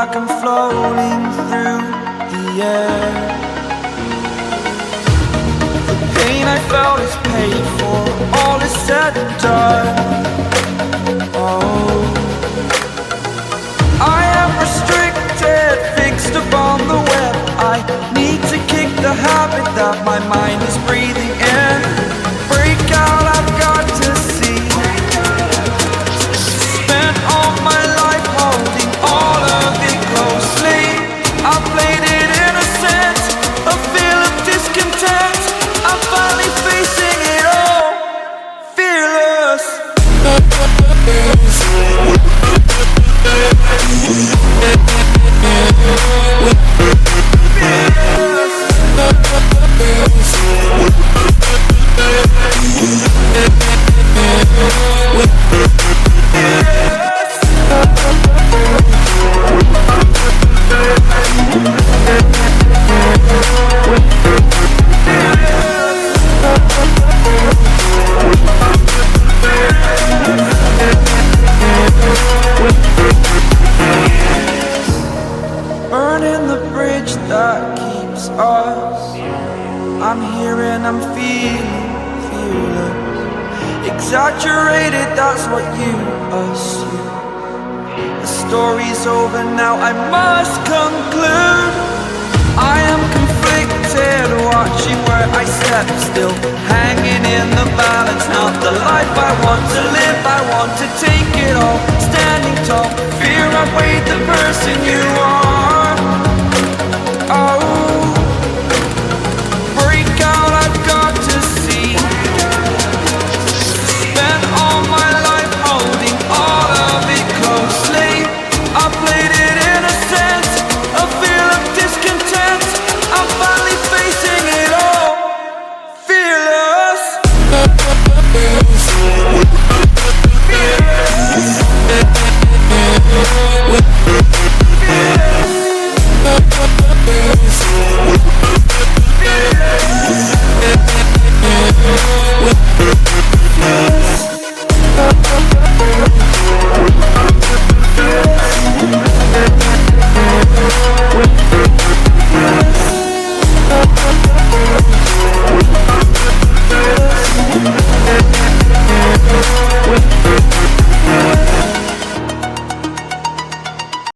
like I'm floating through the air. The pain I felt is paid for, all is said and done. Oh, I am restricted, fixed upon the web. I need to kick the habit that my mind is breathing in. Break out, I've got to see. Spent all my life holding all of it closely. I played it innocent, a feel of discontent. I'm finally facing it all, fearless. Burning the bridge that keeps us. I'm here and I'm feeling fearless. Exaggerated, that's what you assume. The story's over now, I must conclude. I am conflicted, watching where I step still.